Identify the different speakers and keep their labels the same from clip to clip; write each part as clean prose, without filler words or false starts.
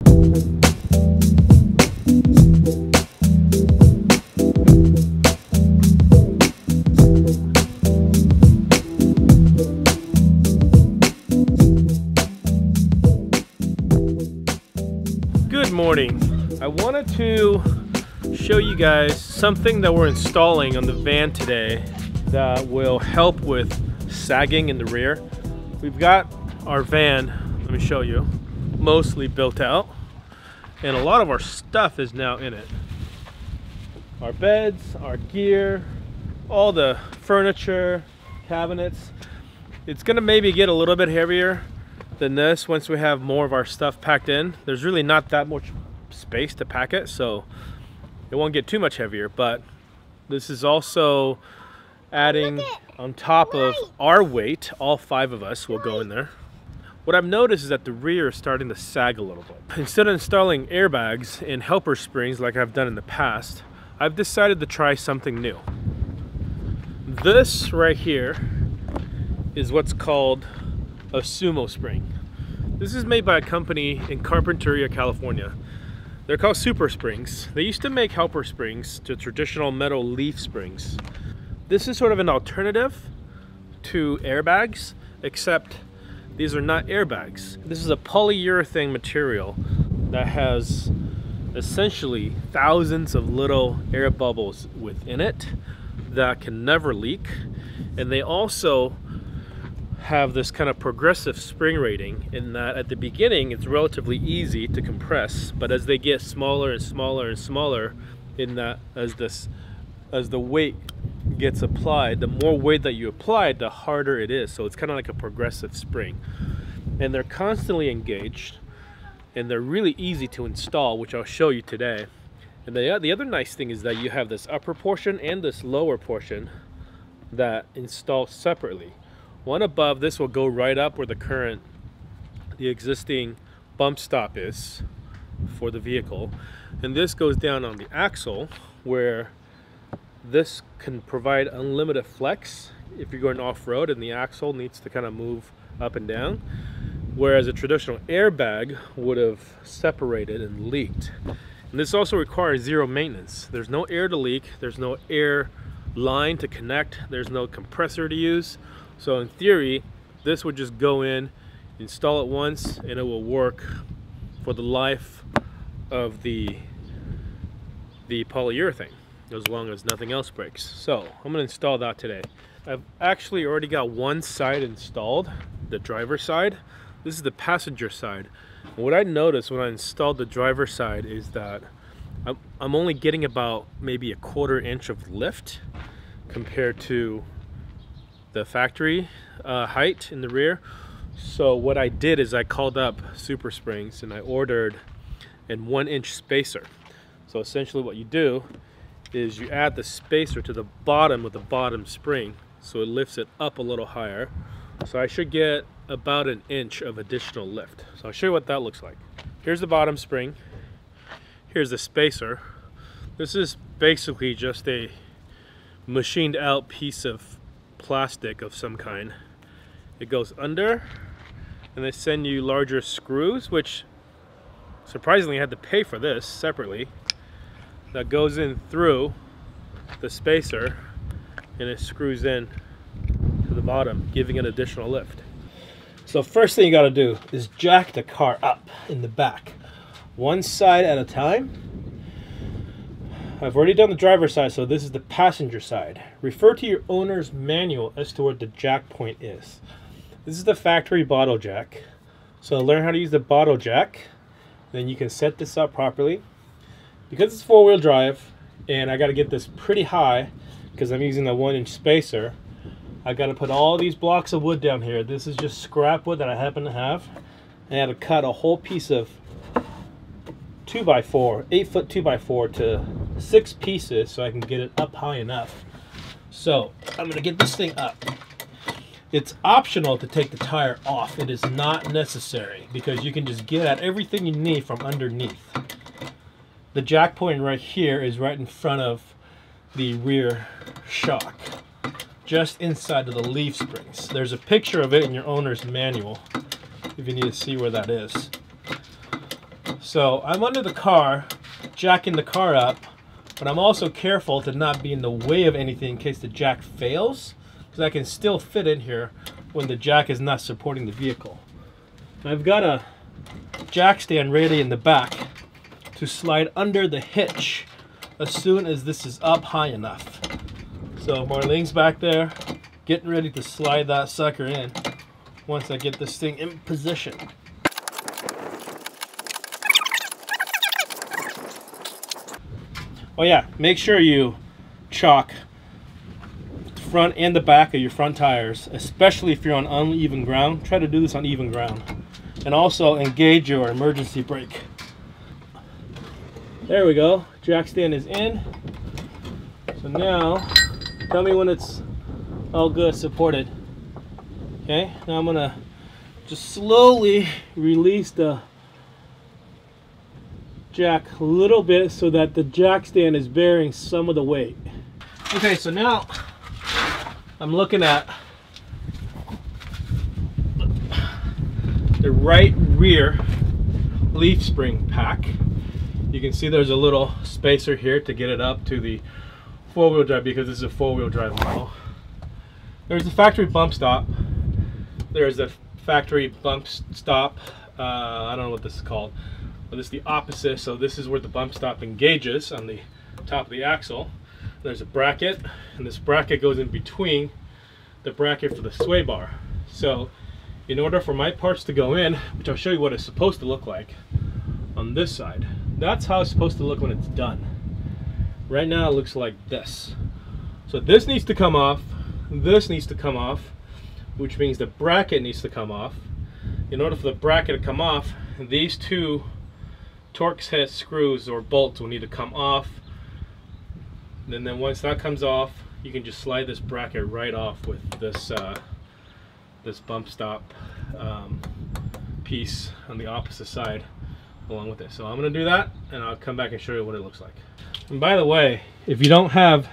Speaker 1: Good morning. I wanted to show you guys something that we're installing on the van today that will help with sagging in the rear. We've got our van, let me show you, mostly built out, and a lot of our stuff is now in it. Our beds, our gear, all the furniture, cabinets. It's gonna maybe get a little bit heavier than this once we have more of our stuff packed in. There's really not that much space to pack it, so it won't get too much heavier, but this is also adding on top of our weight. All 5 of us will go in there. What I've noticed is that the rear is starting to sag a little bit. Instead of installing airbags and helper springs like I've done in the past, I've decided to try something new. This right here is what's called a Sumo Spring. This is made by a company in Carpinteria, California. They're called SuperSprings. They used to make helper springs to traditional metal leaf springs. This is sort of an alternative to airbags, except these are not airbags. This is a polyurethane material that has essentially thousands of little air bubbles within it that can never leak. And they also have this kind of progressive spring rating in that at the beginning it's relatively easy to compress, but as they get smaller and smaller and smaller, in that as the weight gets applied, the more weight that you apply, the harder it is. So it's kind of like a progressive spring, and they're constantly engaged, and they're really easy to install, which I'll show you today. And the other nice thing is that you have this upper portion and this lower portion that install separately. One above this will go right up where the existing bump stop is for the vehicle, and this goes down on the axle where this can provide unlimited flex if you're going off-road and the axle needs to kind of move up and down, whereas a traditional airbag would have separated and leaked. And this also requires zero maintenance. There's no air to leak, there's no air line to connect, there's no compressor to use. So in theory, this would just go in, install it once, and it will work for the life of the polyurethane, as long as nothing else breaks. So I'm going to install that today. I've actually already got one side installed, the driver's side. This is the passenger side. And what I noticed when I installed the driver's side is that I'm only getting about maybe a 1/4 inch of lift compared to the factory height in the rear. So what I did is I called up SuperSprings and I ordered a 1-inch spacer. So essentially what you do is you add the spacer to the bottom of the bottom spring, so it lifts it up a little higher. So I should get about 1 inch of additional lift. So I'll show you what that looks like. Here's the bottom spring. Here's the spacer. This is basically just a machined out piece of plastic of some kind. It goes under, and they send you larger screws, which surprisingly I had to pay for this separately. That goes in through the spacer and it screws in to the bottom, giving it additional lift. So first thing you got to do is jack the car up in the back, one side at a time. I've already done the driver's side, so this is the passenger side. Refer to your owner's manual as to where the jack point is. This is the factory bottle jack. So learn how to use the bottle jack, then you can set this up properly. Because it's 4-wheel drive, and I got to get this pretty high because I'm using the 1-inch spacer, I got to put all these blocks of wood down here. This is just scrap wood that I happen to have. I had to cut a whole piece of 2x4, 8-foot 2x4 to 6 pieces so I can get it up high enough. So I'm gonna get this thing up. It's optional to take the tire off. It is not necessary because you can just get at everything you need from underneath. The jack point right here is right in front of the rear shock, just inside of the leaf springs. There's a picture of it in your owner's manual if you need to see where that is. So I'm under the car, jacking the car up, but I'm also careful to not be in the way of anything in case the jack fails, because I can still fit in here when the jack is not supporting the vehicle. I've got a jack stand ready in the back to slide under the hitch as soon as this is up high enough. So Marlene's back there getting ready to slide that sucker in once I get this thing in position. Oh yeah, make sure you chock the front and the back of your front tires, especially if you're on uneven ground. Try to do this on even ground. And also engage your emergency brake. There we go, jack stand is in. So now, tell me when it's all good, supported. Okay, now I'm gonna just slowly release the jack a little bit so that the jack stand is bearing some of the weight. Okay, so now I'm looking at the right rear leaf spring pack. You can see there's a little spacer here to get it up to the four-wheel drive because this is a four-wheel drive model. There's the factory bump stop. There's the factory bump stop. I don't know what this is called. But this is the opposite, so this is where the bump stop engages on the top of the axle. There's a bracket, and this bracket goes in between the bracket for the sway bar. So in order for my parts to go in, which I'll show you what it's supposed to look like on this side, that's how it's supposed to look when it's done. Right now it looks like this. So this needs to come off, this needs to come off, which means the bracket needs to come off. In order for the bracket to come off, these two Torx head screws or bolts will need to come off. And then once that comes off, you can just slide this bracket right off with this this bump stop piece on the opposite side along with it. So I'm going to do that, and I'll come back and show you what it looks like. And by the way, if you don't have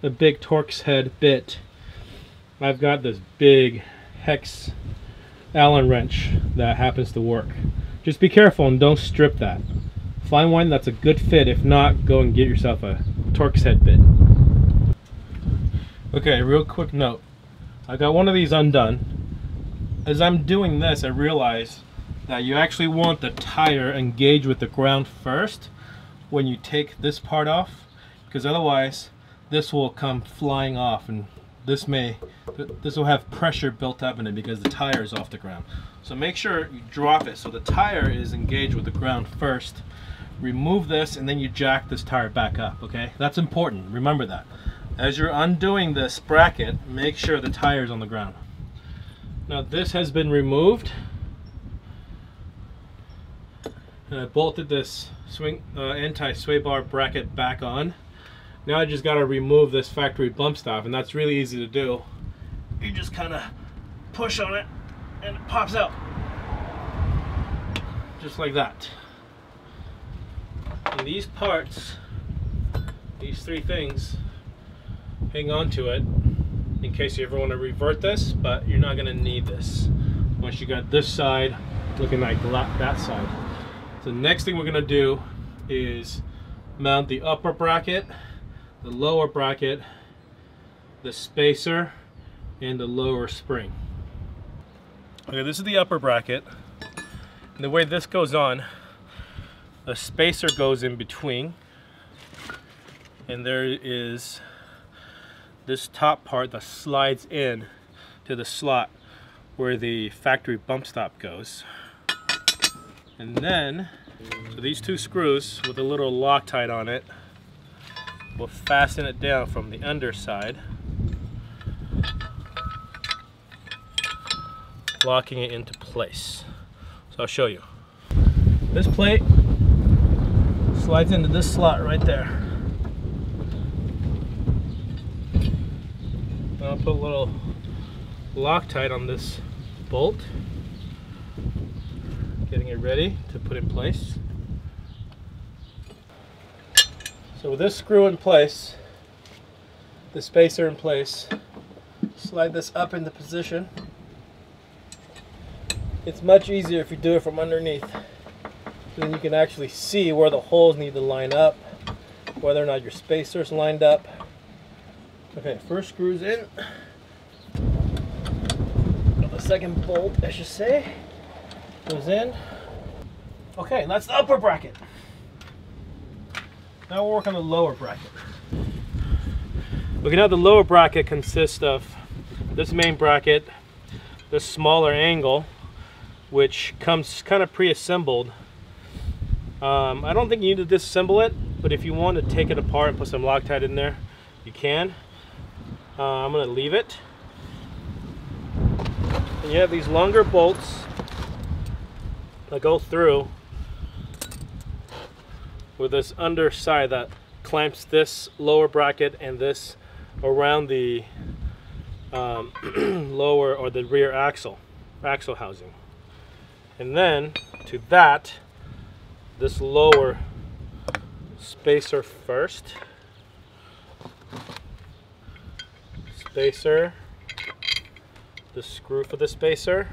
Speaker 1: a big Torx head bit, I've got this big hex Allen wrench that happens to work. Just be careful and don't strip that. Find one that's a good fit. If not, go and get yourself a Torx head bit. Okay, real quick note. I got one of these undone. As I'm doing this, I realize that you actually want the tire engaged with the ground first when you take this part off, because otherwise this will come flying off, and this will have pressure built up in it because the tire is off the ground. So make sure you drop it so the tire is engaged with the ground first. Remove this and then you jack this tire back up, okay? That's important, remember that. As you're undoing this bracket, make sure the tire is on the ground. Now this has been removed, and I bolted this anti-sway bar bracket back on. Now I just got to remove this factory bump stop, and that's really easy to do. You just kind of push on it and it pops out. Just like that. And these parts, these three things, hang on to it in case you ever want to revert this, but you're not going to need this once you got this side looking like that side. So the next thing we're going to do is mount the upper bracket, the lower bracket, the spacer, and the lower spring. Okay, this is the upper bracket. And the way this goes on, the spacer goes in between, and there is this top part that slides in to the slot where the factory bump stop goes. And then, so these two screws with a little Loctite on it will fasten it down from the underside, locking it into place. So I'll show you. This plate slides into this slot right there. I'll put a little Loctite on this bolt, getting it ready to put in place. So with this screw in place, the spacer in place, slide this up into position. It's much easier if you do it from underneath. then you can actually see where the holes need to line up, whether or not your spacer's lined up. Okay, first screw's in. The second bolt, I should say, goes in. Okay, and that's the upper bracket. Now we'll work on the lower bracket. Okay, now the lower bracket consists of this main bracket, this smaller angle, which comes kind of pre-assembled. I don't think you need to disassemble it, but if you want to take it apart and put some Loctite in there, you can. I'm going to leave it. And you have these longer bolts that go through with this underside that clamps this lower bracket and this around the lower or the rear axle housing. And then to that, this lower spacer first. Spacer, the screw for the spacer,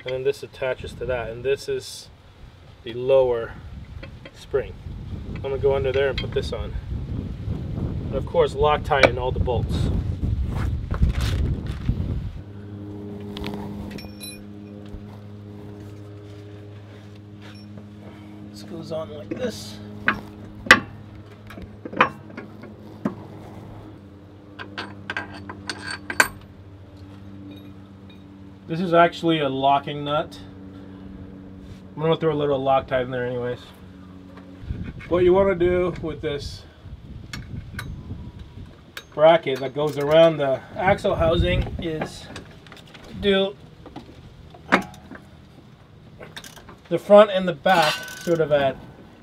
Speaker 1: and then this attaches to that, and this is the lower spring. I'm going to go under there and put this on. And of course, Loctite in all the bolts. This goes on like this. This is actually a locking nut. I'm going to throw a little Loctite in there anyways. What you want to do with this bracket that goes around the axle housing is do the front and the back sort of at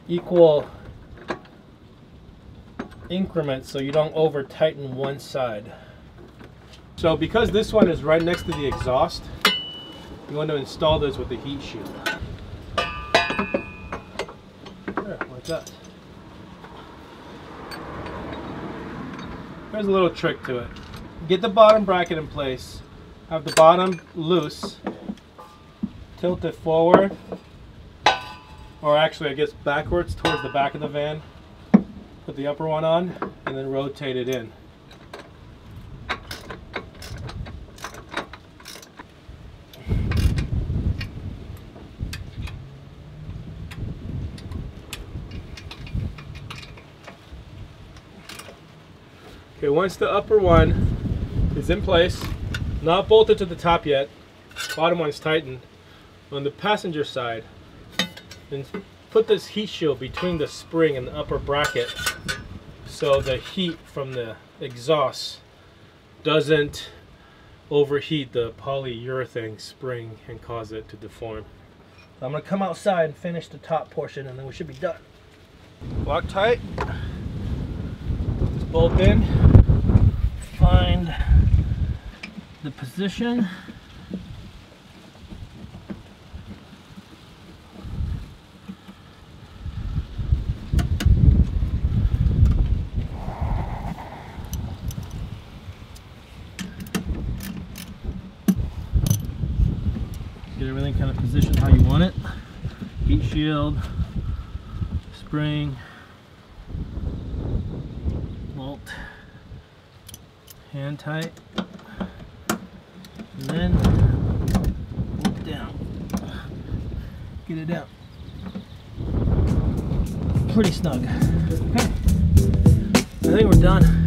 Speaker 1: equal increments so you don't over tighten one side. So because this one is right next to the exhaust, you want to install this with the heat shield. There, like that. There's a little trick to it. Get the bottom bracket in place, have the bottom loose, tilt it forward, or actually I guess backwards towards the back of the van, put the upper one on, and then rotate it in. Okay, once the upper one is in place, not bolted to the top yet, bottom one's tightened, on the passenger side, and put this heat shield between the spring and the upper bracket so the heat from the exhaust doesn't overheat the polyurethane spring and cause it to deform. I'm going to come outside and finish the top portion and then we should be done. Loctite. Bolt in, find the position, get everything kind of positioned how you want it. Heat shield, spring, bolt, hand tight, and then bolt down. Get it down. Pretty snug. Okay, I think we're done.